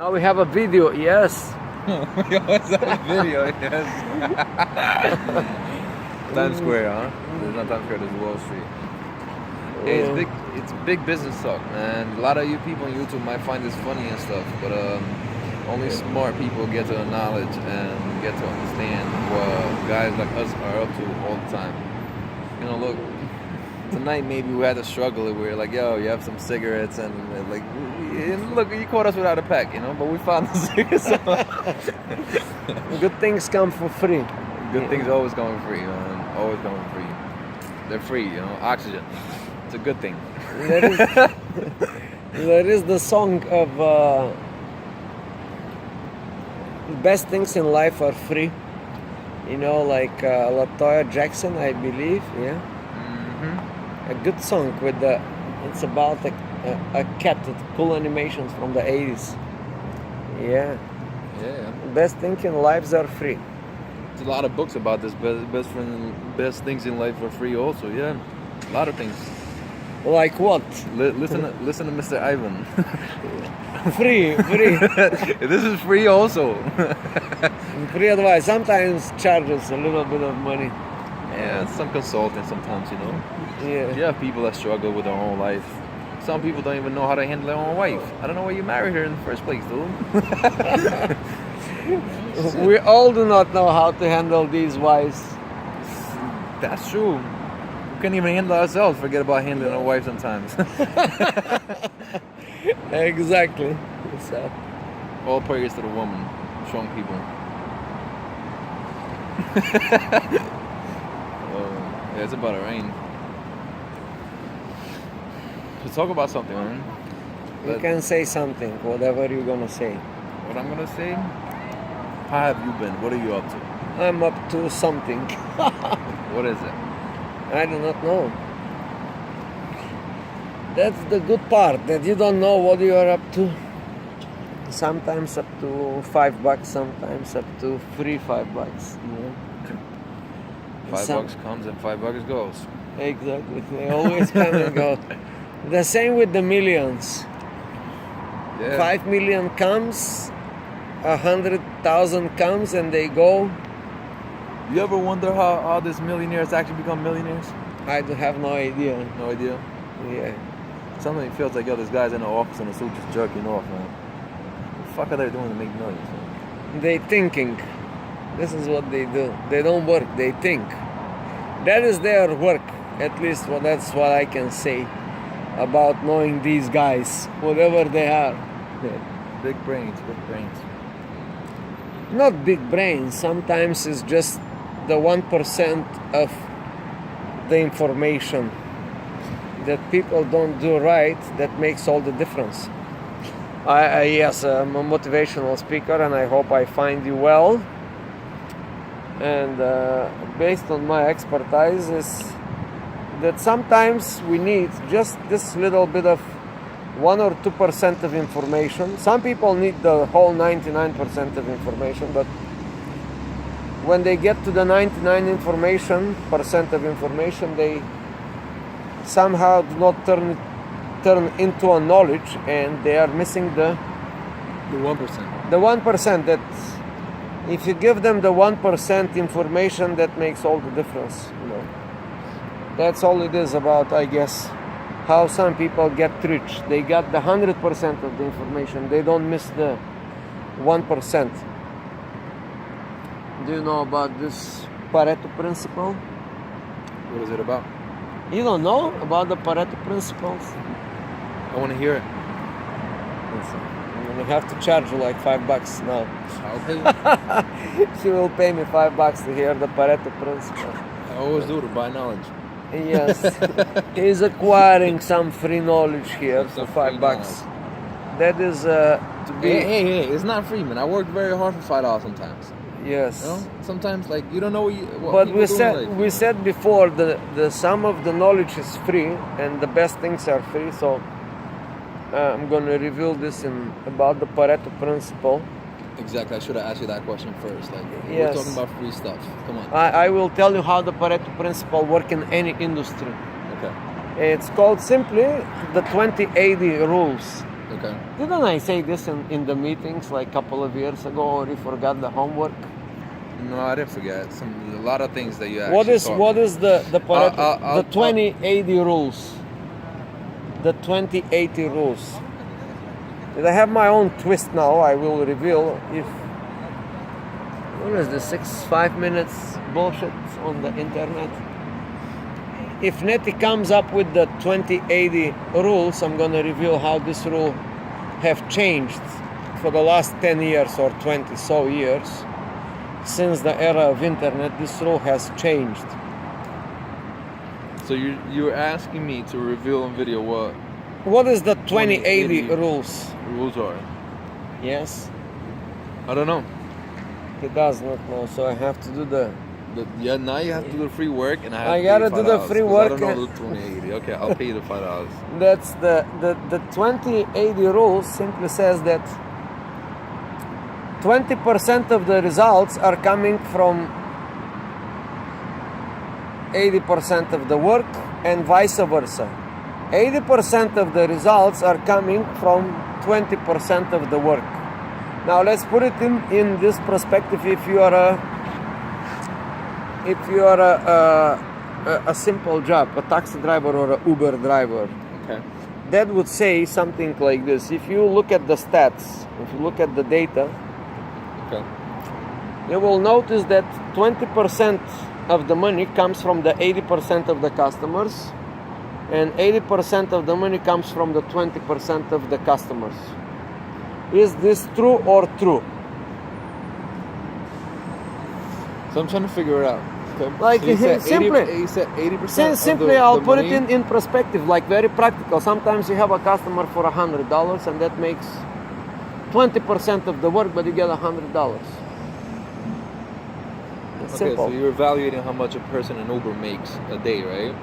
Now we have a video, yes. We always have a video, yes. Times Square, huh? There's not Times Square, there's Wall Street. Yeah, it's big business talk, man. A lot of you people on YouTube might find this funny and stuff, but only smart people get to the knowledge and get to understand what guys like us are up to all the time. You know, look, tonight maybe we had to struggle. We were like, yo, you have some cigarettes, and like, and look, you caught us without a pack, you know, but we found the cigarettes. Good things come for free. Good things always come for free, man. Always come for free. They're free, you know, oxygen. It's a good thing. There is the song of best things in life are free. You know, like Latoya Jackson, I believe. Yeah. Mm-hmm. A good song with the. It's about a cat with cool animations from the 80s. Yeah. Yeah. Best things in life are free. There's a lot of books about this. Best things in life are free. Also, yeah. A lot of things. Like what? Listen to Mr. Ivan. Free. This is free also. Free advice. Sometimes charges a little bit of money. Yeah, some consulting sometimes, you know. Yeah. You have people that struggle with their own life. Some people don't even know how to handle their own wife. I don't know why you married her in the first place, dude. We all do not know how to handle these wives. That's true. We can't even handle ourselves. Forget about handling our wife sometimes. Exactly. So. All praise to the woman, strong people. Yeah, it's about to rain. Let's talk about something, man. You can say something, whatever you're gonna say. What I'm gonna say? How have you been? What are you up to? I'm up to something. What is it? I do not know. That's the good part, that you don't know what you are up to. Sometimes up to $5, sometimes up to free $5. You know? $5 comes and $5 goes. Exactly. They always come and go. The same with the millions. Yeah. 5 million comes, 100,000 comes, and they go. You ever wonder how these millionaires actually become millionaires? I do have no idea. No idea. Yeah. Sometimes it feels like, yo, this guy's in the office in a suit just jerking off, man. What the fuck are they doing to make millions, man? They thinking. This is what they do. They don't work, they think. That is their work. At least that's what I can say about knowing these guys, whatever they are. Big brains, big brains. Not big brains. Sometimes it's just the 1% of the information that people don't do right that makes all the difference. Yes, I'm a motivational speaker, and I hope I find you well. And based on my expertise is that sometimes we need just this little bit of 1 or 2% of information. Some people need the whole 99% of information, but when they get to the 99% of information, they somehow do not turn into a knowledge, and they are missing the 1%. The 1%, that if you give them the 1% information, that makes all the difference. You know, that's all it is about, I guess. How some people get rich. They got the 100% of the information. They don't miss the 1%. Do you know about this Pareto principle? What is it about? You don't know about the Pareto principles? I want to hear it. Listen, I'm gonna have to charge you like $5 now. Okay. She will pay me $5 to hear the Pareto principle. I always do to buy knowledge. Yes, he's acquiring some free knowledge here for $5. That is to be. Hey! It's not free, man. I work very hard for $5 sometimes. Yes. You know? Sometimes, like, you don't know what But people do in life. we said before the sum of the knowledge is free, and the best things are free. So I'm gonna reveal this about the Pareto principle. Exactly. I should have asked you that question first. Like, Yes. we're talking about free stuff. Come on. I will tell you how the Pareto principle works in any industry. Okay. It's called simply the 20-80 rules. Okay. Didn't I say this in the meetings like a couple of years ago, or you forgot the homework? No, I didn't forget. A lot of things that you actually What is the Pareto, I'll- the 20-80 rules? The 20-80 rules. Did I have my own twist now? I will reveal if. What is this? 5 minutes bullshit on the internet. If Nettie comes up with the 20-80 rules, I'm gonna reveal how this rule have changed for the last 10 years or 20 so years. Since the era of internet, this rule has changed. So you're asking me to reveal on video What is the 20-80 20-80 rules? rules are? Yes? I don't know. He does not know, so I have to do the... Yeah, now you have to do the free work, and I have I to gotta pay do the $5, free 'cause work I don't know and- the 20-80. Okay, I'll pay you the $5. That's the 20-80 rule simply says that 20% of the results are coming from 80% of the work and vice versa. 80% of the results are coming from 20% of the work. Now let's put it in this perspective. If you are a simple job, a taxi driver or a Uber driver, Okay. that would say something like this. If you look at the stats, if you look at the data, Okay. you will notice that 20% of the money comes from the 80% of the customers, and 80% of the money comes from the 20% of the customers. Is this true or true? So I'm trying to figure it out. Okay. Like, So you said simply- 80, you said 80%. Simply, I'll put it in perspective, like very practical. Sometimes you have a customer for $100, and that makes 20% of the work, but you get $100. It's Okay, simple. so you're evaluating how much a person in Uber makes a day, right?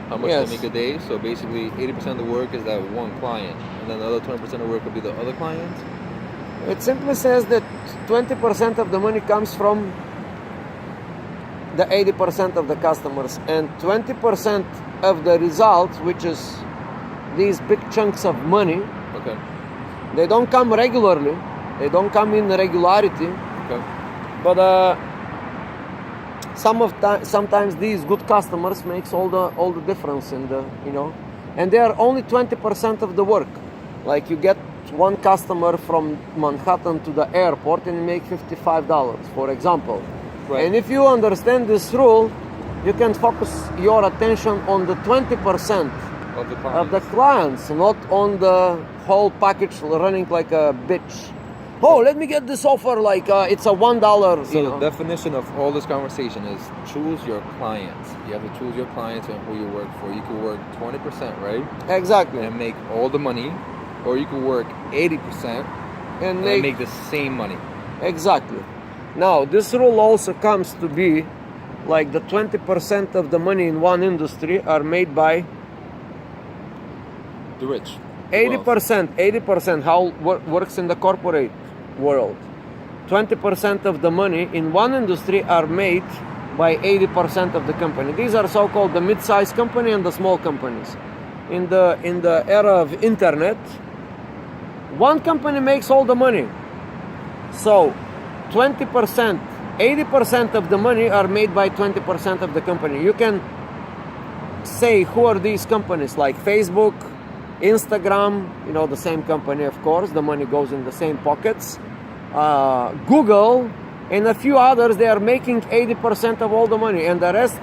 How much Yes. they make a day. So basically, 80% of the work is that one client, and then the other 20% of work would be the other client. It simply says that 20% of the money comes from the 80% of the customers, and 20% of the results, which is these big chunks of money, Okay. they don't come regularly, they don't come in regularity, Okay. but sometimes these good customers makes all the difference in the, and they are only 20% of the work. Like you get one customer from Manhattan to the airport and you make $55, for example. Right. And if you understand this rule, you can focus your attention on the 20% Of the client. of the clients, not on the whole package running like a bitch. Oh, let me get this offer like it's a $1. So the definition of all this conversation is choose your clients. You have to choose your clients and who you work for. You could work 20%, right? Exactly. And make all the money, or you could work 80% And and make the same money. Exactly. Now, this rule also comes to be like the 20% of the money in one industry are made by The rich. 80%, how works in the corporate world. 20% of the money in one industry are made by 80% of the company. These are so-called the mid-sized company and the small companies. In the era of internet, one company makes all the money. So 20%, 80% of the money are made by 20% of the company. You can say who are these companies, like Facebook, Instagram, the same company, of course, the money goes in the same pockets. Google and a few others, they are making 80% of all the money, and the rest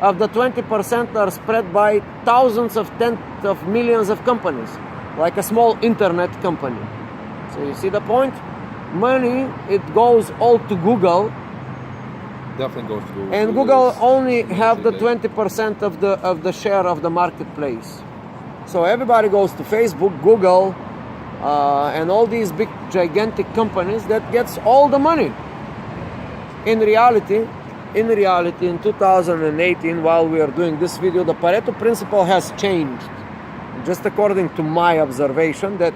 of the 20% are spread by thousands of tens of millions of companies, like a small internet company. So you see the point? Money, it goes all to Google, Definitely goes to Google. and Google only have the 20% of the share of the marketplace. So everybody goes to Facebook, Google, and all these big gigantic companies that gets all the money. In reality, in 2018, while we are doing this video, the Pareto principle has changed. Just according to my observation, that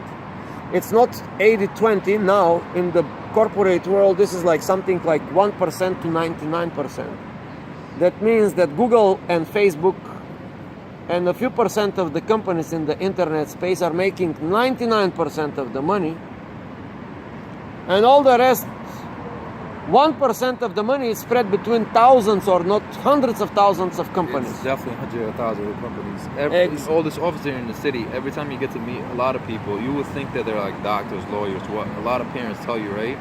it's not 80-20 now. In the corporate world, this is like something like 1% to 99%. That means that Google and Facebook and a few percent of the companies in the internet space are making 99% of the money, and all the rest, 1% of the money is spread between thousands or not hundreds of thousands of companies. It's definitely hundreds of thousands of companies. All this office here in the city, every time you get to meet a lot of people, you would think that they're like doctors, lawyers, what a lot of parents tell you, right?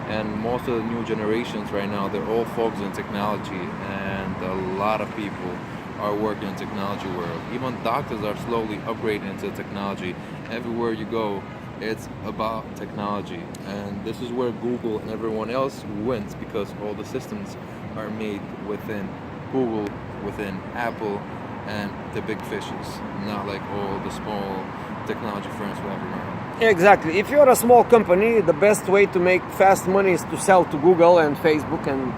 And most of the new generations right now, they're all focused on technology, and a lot of people are working in technology world. Even doctors are slowly upgrading into technology. Everywhere you go, it's about technology, and this is where Google and everyone else wins, because all the systems are made within Google, within Apple, and the big fishes, not like all the small technology firms we have around. Exactly. If you're a small company, the best way to make fast money is to sell to Google and Facebook and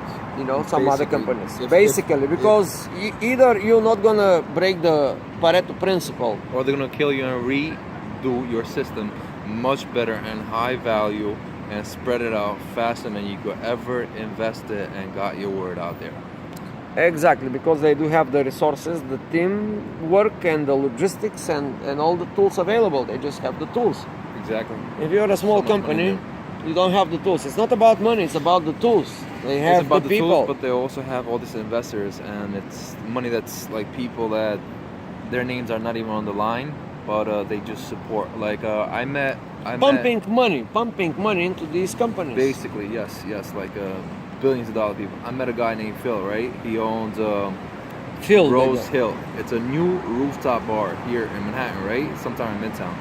some other companies. Because either you're not gonna break the Pareto principle, or they're gonna kill you and redo your system much better and high value and spread it out faster than you could ever invest it and got your word out there. Exactly, because they do have the resources, the team work and the logistics and all the tools available. They just have the tools. Exactly. If you're a small company, you don't have the tools. It's not about money, it's about the tools. They have it's about the the people. Tools, but they also have all these investors, and it's money that's like people that their names are not even on the line, but they just support. Like I met pumping money into these companies. Basically, yes, like billions of dollar people. I met a guy named Phil, right? He owns Phil Rose Hill. It's a new rooftop bar here in Manhattan, right? Sometime in Midtown.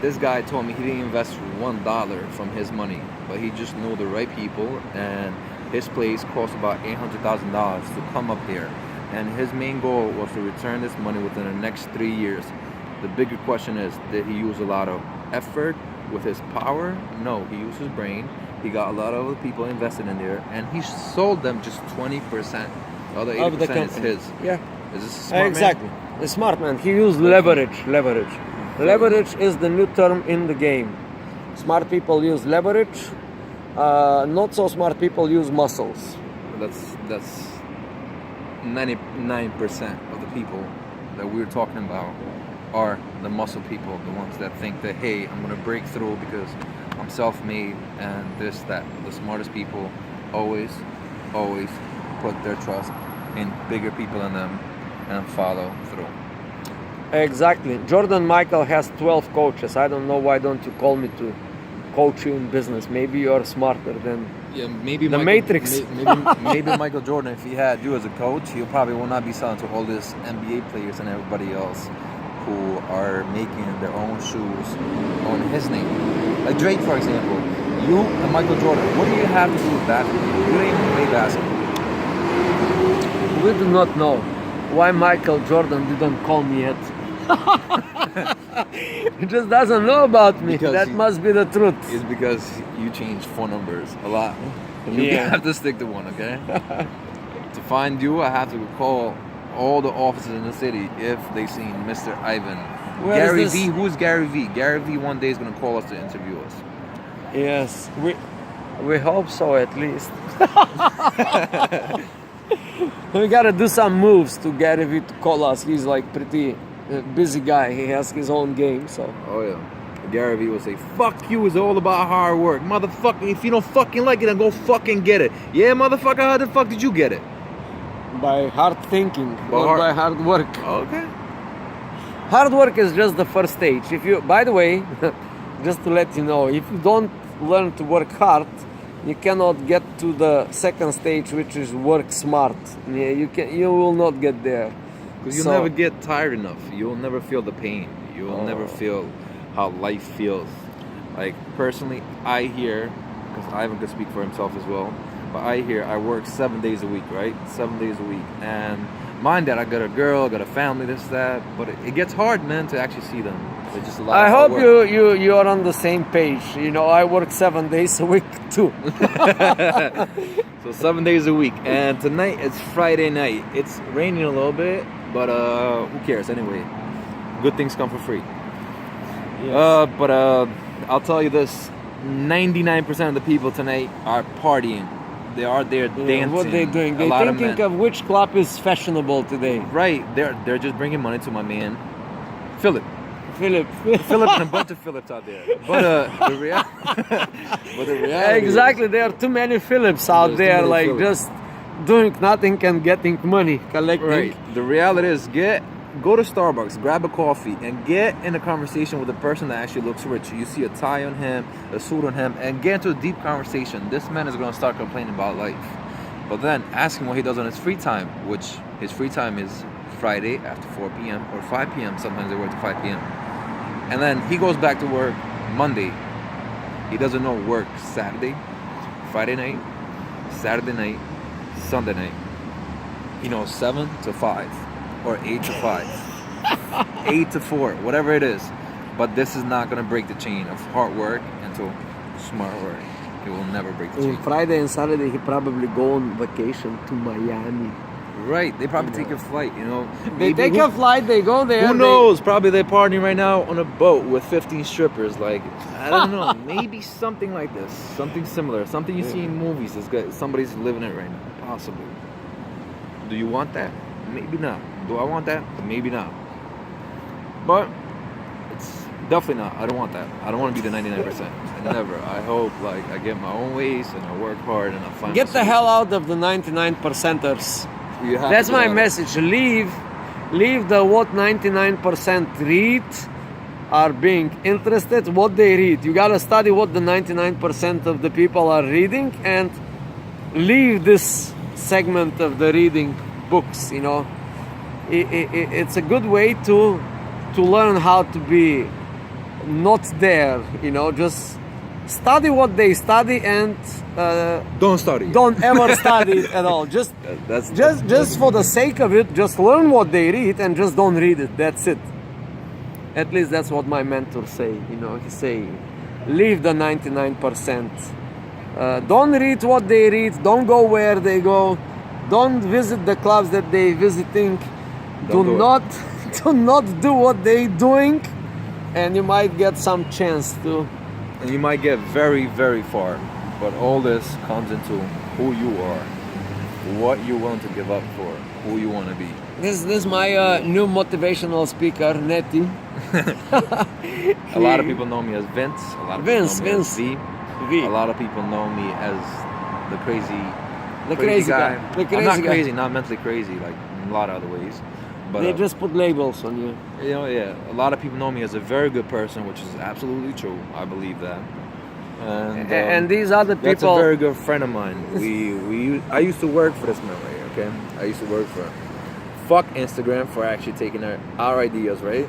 This guy told me he didn't invest $1 from his money, but he just knew the right people, and his place cost about $800,000 to come up there. And his main goal was to return this money within the next 3 years. The bigger question is, did he use a lot of effort with his power? No, he used his brain. He got a lot of other people invested in there, and he sold them just 20%. The other 80% is his. Yeah. Is this a smart exactly. man? The smart man. He used leverage. Leverage is the new term in the game. Smart people use leverage. Not so smart people use muscles. That's 99% of the people that we're talking about are the muscle people, the ones that think that, hey, I'm gonna break through because I'm self-made and this, that. The smartest people always put their trust in bigger people than them and follow through. Exactly. Jordan Michael has 12 coaches. I don't know, why don't you call me to coach you in business? Maybe you're smarter than maybe the Matrix. Maybe Michael Jordan, if he had you as a coach, he probably will not be selling to all these NBA players and everybody else who are making their own shoes on his name. Like Drake, for example. You and Michael Jordan, what do you have to do with basketball? You don't even play basketball. We do not know why Michael Jordan didn't call me yet. He just doesn't know about me. That must be the truth. It's because you change phone numbers a lot. You have to stick to one, okay? To find you, I have to call all the offices in the city if they seen Mr. Ivan. Gary V. Who's Gary V? Gary V one day is going to call us to interview us. Yes, we hope so, at least. We gotta do some moves to Gary V to call us. He's like pretty busy guy. He has his own game, so. Oh yeah. Gary V will say, fuck you, it's all about hard work. Motherfucker, if you don't fucking like it, then go fucking get it. Yeah, motherfucker, how the fuck did you get it? By hard thinking, by hard work. Okay. Hard work is just the first stage. If you, by the way, just to let you know, if you don't learn to work hard, you cannot get to the second stage, which is work smart. Yeah, you will not get there. Because you'll never get tired enough. You'll never feel the pain. You'll never feel how life feels. Like personally, I hear, because Ivan could speak for himself as well, but I work 7 days a week, right? 7 days a week. And mind that I got a girl, got a family, this, that, but it gets hard, man, to actually see them. It's just a lot I of hope you are on the same page. You know, I work 7 days a week too. So 7 days a week. And tonight it's Friday night. It's raining a little bit, but who cares anyway? Good things come for free. Yes. But I'll tell you this, 99% of the people tonight are partying. They are there dancing. What they doing? A They lot of thinking men. of which club is fashionable today. Right, they're just bringing money to my man, Philip. Philip. Philip and a bunch of Philips out there. But the reality Exactly. There are too many Philips out There's too there, many like Philips. just doing nothing and getting money, collecting. Right. The reality is go to Starbucks, grab a coffee, and get in a conversation with a person that actually looks rich. You see a tie on him, a suit on him, and get into a deep conversation. This man is going to start complaining about life. But then ask him what he does on his free time, which his free time is Friday after 4 p.m. or 5 p.m. Sometimes they work to 5 p.m. And then he goes back to work Monday. He doesn't know work Saturday, Friday night, Saturday night, Sunday night. He knows 7 to 5 or 8 to 5, 8 to 4, whatever it is. But this is not going to break the chain of hard work into smart work. It will never break the chain. On Friday and Saturday, he probably go on vacation to Miami. Right, they probably take a flight, you know. They take a flight, they go there. Who knows? Probably they're partying right now on a boat with 15 strippers. Like, I don't know. Maybe something like this. Something similar. Something you see in movies. Somebody's living it right now. Possibly. Do you want that? Maybe not. Do I want that? Maybe not. But it's definitely not. I don't want that. I don't want to be the 99%. Never. I hope like I get my own ways and I work hard and I find. Get the hell out of the 99%ers. That's my message. Leave the what 99% read are being interested, what they read. You gotta study what the 99% of the people are reading and leave this segment of the reading books, you know. It's a good way to learn how to be not there, you know, just study what they study and don't study. Don't ever study it at all. Just for the sake of it, just learn what they read and just don't read it. That's it. At least that's what my mentor say. You know, he say, leave the 99%. Don't read what they read. Don't go where they go. Don't visit the clubs that they visiting. Do not do what they doing, and you might get some chance to. And you might get very, very far. But all this comes into who you are, what you're willing to give up for, who you want to be. This is my new motivational speaker, Nettie. A lot of people know me as Vince. A lot of people know me as V. A lot of people know me as the crazy guy. I'm not crazy, not mentally crazy, like in a lot of other ways. But they just put labels on you. You know, yeah. A lot of people know me as a very good person, which is absolutely true. I believe that. And these other people. That's a very good friend of mine. I used to work for this man right here. Okay, I used to work for him. Fuck Instagram for actually taking our ideas, right?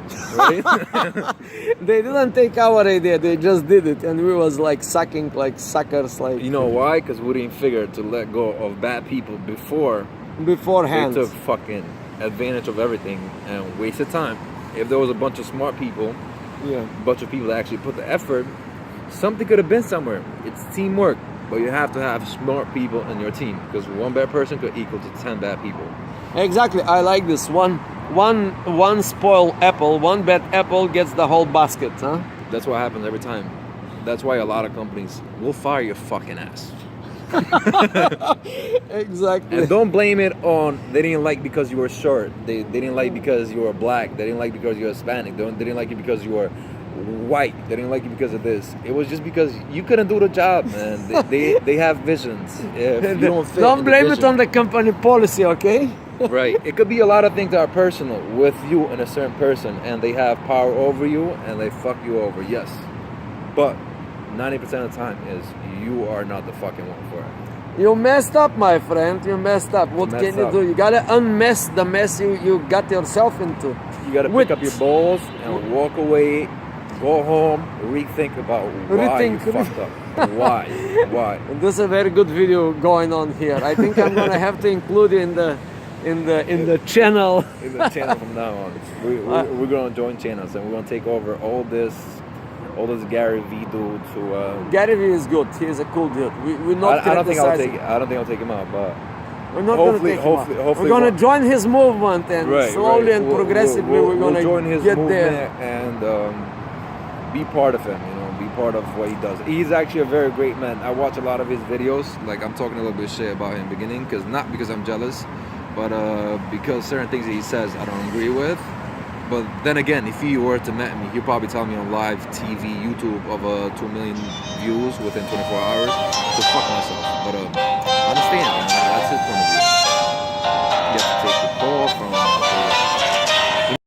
They didn't take our idea. They just did it, and we was like sucking like suckers. Like, you know why? Because we didn't figure to let go of bad people beforehand. They took fucking advantage of everything and wasted time. If there was a bunch of smart people, a bunch of people that actually put the effort, something could have been somewhere. It's teamwork, but you have to have smart people in your team because one bad person could equal to 10 bad people. Exactly. I like this. One spoiled apple, one bad apple gets the whole basket, huh? That's what happens every time. That's why a lot of companies will fire your fucking ass. Exactly. And don't blame it on they didn't like because you were short. They didn't like because you were black. They didn't like because you were Hispanic. They didn't like you because you were white. They didn't like you because of this. It was just because you couldn't do the job, man. They have visions. If you don't fit don't blame it on the company policy, okay? Right. It could be a lot of things that are personal with you and a certain person, and they have power over you and they fuck you over. Yes, but 90% of the time is you are not the fucking one for it. You messed up, my friend. You messed up. What can you do? You gotta unmess the mess you got yourself into. You gotta pick up your balls and walk away, go home, rethink about why you fucked up. Why? And this is a very good video going on here. I think I'm gonna have to include it in the channel. In the channel from now on. We're gonna join channels and we're gonna take over all this Gary V dude to Gary V is good. He is a cool dude. We're not I don't think I'll take him out, but we're not going to take him out. We're going to join his movement and slowly and progressively we're going to join his get movement there and be part of him, you know, be part of what he does. He's actually a very great man. I watch a lot of his videos. Like, I'm talking a little bit shit about him in the beginning, not because I'm jealous, but because certain things that he says I don't agree with. But then again, if he were to met me, he'd probably tell me on live TV, YouTube of 2 million views within 24 hours to fuck myself. But